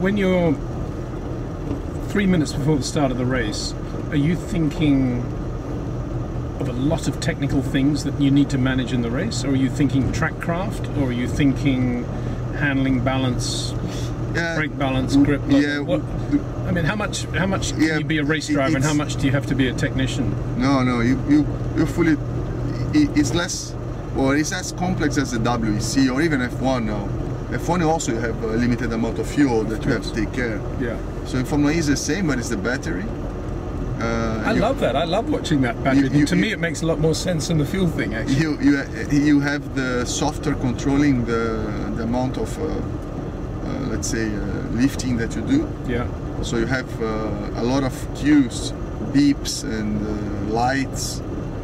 when you're 3 minutes before the start of the race, are you thinking of a lot of technical things that you need to manage in the race, or are you thinking track craft, or are you thinking handling, balance, brake balance, grip level? Yeah. I mean, how much can you be a race driver, and how much do you have to be a technician? No, you fully. It's less, well, it's as complex as the WEC or even F1 now. F1 also you have a limited amount of fuel that you have to take care. Yeah. So in Formula E it's the same, but it's the battery. I love that. I love watching that battery. To me, it makes a lot more sense than the fuel thing, actually. You have the software controlling the amount of, let's say, lifting that you do. Yeah. So you have a lot of cues, beeps and lights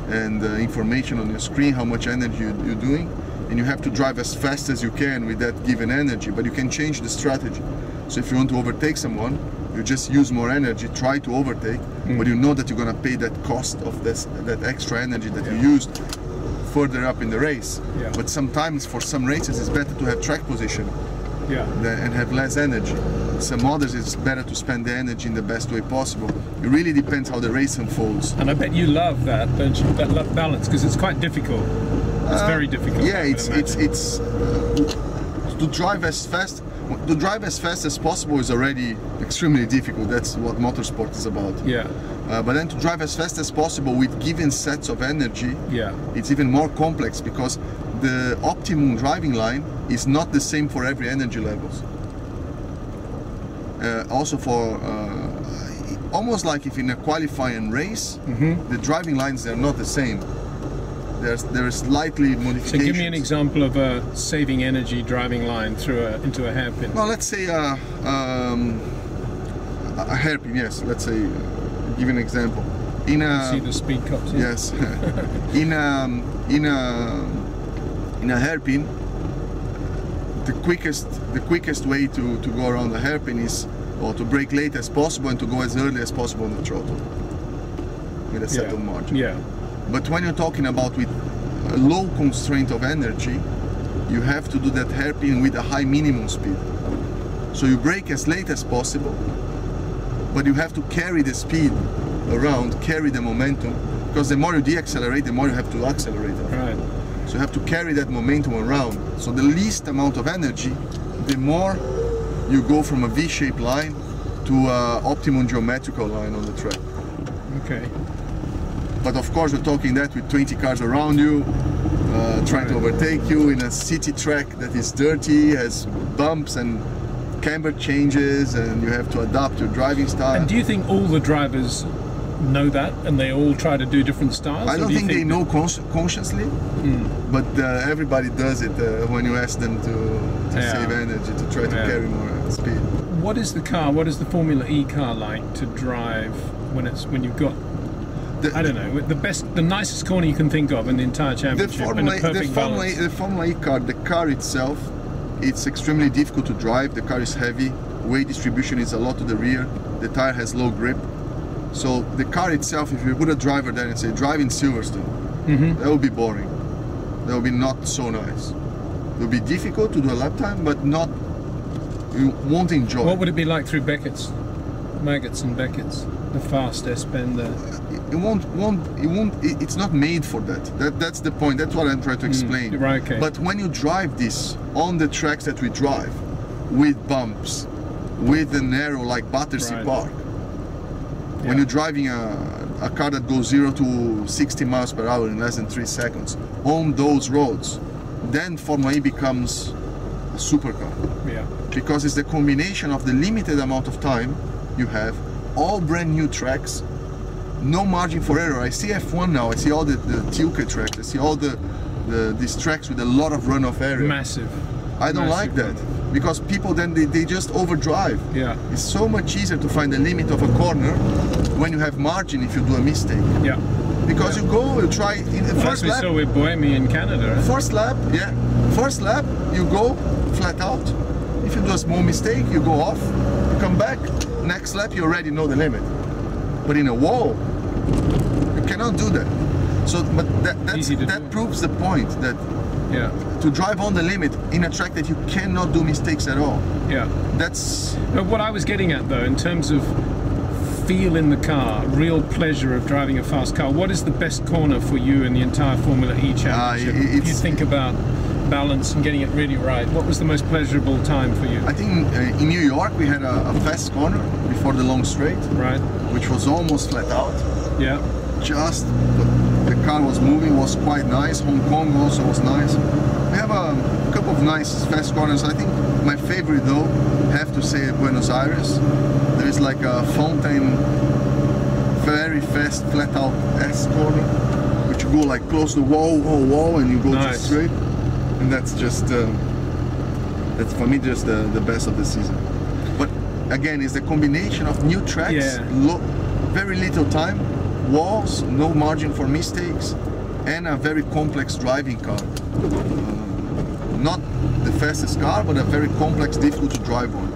and information on your screen, how much energy you're doing. And you have to drive as fast as you can with that given energy, but you can change the strategy. So if you want to overtake someone, you just use more energy, try to overtake, but you know that you're going to pay that cost of that extra energy that you used further up in the race. Yeah. But sometimes for some races it's better to have track position and have less energy. Some others it's better to spend the energy in the best way possible. It really depends how the race unfolds. And I bet you love that, don't you? That balance, because it's quite difficult. It's very difficult. Yeah, it's to drive as fast. To drive as fast as possible is already extremely difficult. That's what motorsport is about. Yeah. But then to drive as fast as possible with given sets of energy, yeah, it's even more complex because the optimum driving line is not the same for every energy levels. Also for almost like if in a qualifying race, the driving lines are not the same. There's slightly modifications. So give me an example of a saving energy driving line through into a hairpin. Well, let's say a hairpin. Yes, let's say. Give an example. In a see the speed cops. Here. Yes. in a hairpin, the quickest way to go around the hairpin is to brake late as possible and to go as early as possible on the throttle with a settled margin. Yeah. But when you're talking about with a low constraint of energy, you have to do that hairpin with a high minimum speed. So you brake as late as possible, but you have to carry the speed around, carry the momentum, because the more you deaccelerate, the more you have to accelerate. Right. So you have to carry that momentum around. So the least amount of energy, the more you go from a V-shaped line to an optimum geometrical line on the track. Okay. But of course we're talking that with 20 cars around you, trying to overtake you in a city track that is dirty, has bumps and camber changes, and you have to adapt your driving style. And do you think all the drivers know that and they all try to do different styles? I don't think they know consciously, but everybody does it when you ask them to save energy, to try to carry more speed. What is the Formula E car like to drive when you've got I don't know, the nicest corner you can think of in the entire championship? The Formula E car, the car itself, it's extremely difficult to drive. The car is heavy, weight distribution is a lot to the rear, the tire has low grip. So the car itself, if you put a driver there and say drive in Silverstone, that would be boring. That would be not so nice. It would be difficult to do a lap time, but you won't enjoy. What would it be like through Beckett's? Maggots and Beckett's, the fast S-bend there. It's not made for that. That's the point. That's what I'm trying to explain. Right, okay. But when you drive this on the tracks that we drive, with bumps, with a narrow like Battersea Park, when you're driving a car that goes 0 to 60 miles per hour in less than 3 seconds on those roads, then Formula E becomes a supercar. Yeah. Because it's the combination of the limited amount of time you have, all brand new tracks, no margin for error. I see F1 now, I see all the Tilke tracks, I see all these tracks with a lot of runoff area. Massive. I don't like that, because people then they just overdrive. Yeah. It's so much easier to find the limit of a corner when you have margin if you do a mistake. Yeah. Because you try in the first lap. As we saw with Bohemia in Canada. Right? First lap, you go flat out. If you do a small mistake, you go off, you come back, next lap you already know the limit. But in a wall, you cannot do that. So, but that proves the point that Yeah. To drive on the limit in a track that you cannot do mistakes at all. Yeah. That's... But what I was getting at though, in terms of feel in the car, real pleasure of driving a fast car, what is the best corner for you in the entire Formula E championship? If you think about balance and getting it really right, what was the most pleasurable time for you? I think in New York we had a fast corner before the long straight, right, which was almost flat out. Yeah. Just the car was moving, was quite nice. Hong Kong also was nice. We have a couple of nice fast corners. I think my favorite though, have to say Buenos Aires. There is like a fountain, very fast flat out S corner, which you go like close to the wall, and you go just straight. And that's just, that's for me just the best of the season. But again, it's the combination of new tracks, very little time, walls, no margin for mistakes, and a very complex driving car. Not the fastest car, but a very complex, difficult to drive one.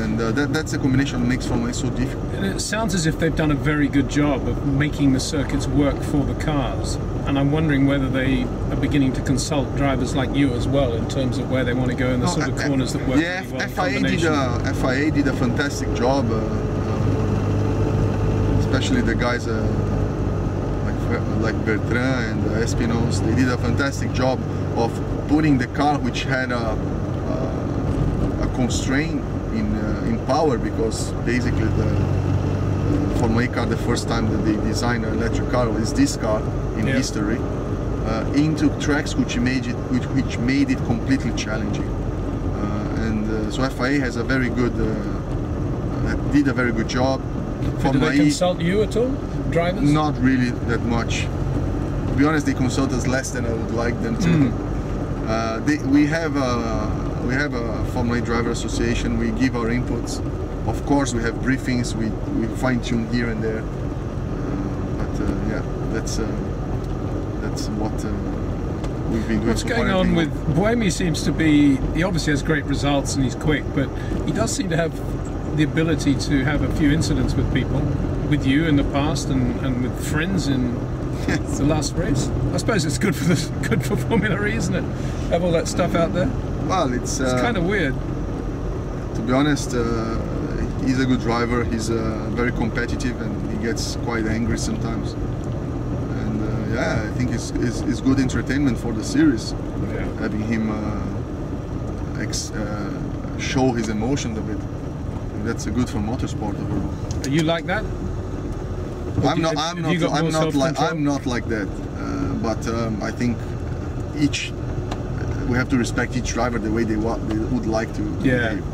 And that's a combination that makes Formula E so difficult. And it sounds as if they've done a very good job of making the circuits work for the cars. And I'm wondering whether they are beginning to consult drivers like you as well in terms of where they want to go in the sort of corners that work really well. FIA did a fantastic job, especially the guys like Bertrand and Espinos. They did a fantastic job of putting the car which had a constraint in power, because basically the Formula E car, the first time that they designed an electric car is this car in history, into tracks which made it completely challenging. So FIA has a very good, did a very good job. Did they consult you at all, drivers? Not really that much. To be honest, they consult us less than I would like them to. We have a Formula E driver association. We give our inputs. Of course, we have briefings. We fine tune here and there. Yeah, that's what we've been doing. What's going on with Buemi? Seems to be, he obviously has great results and he's quick, but he does seem to have the ability to have a few incidents with people, with you in the past and with friends in the last race. I suppose it's good for Formula E, isn't it? Have all that stuff out there. Well, it's kind of weird. To be honest, he's a good driver. He's very competitive and he gets quite angry sometimes. And yeah, I think it's good entertainment for the series, having him show his emotions a bit. That's good for motorsport overall. Are you like that? I'm not like that. But I think we have to respect each driver the way they would like to behave.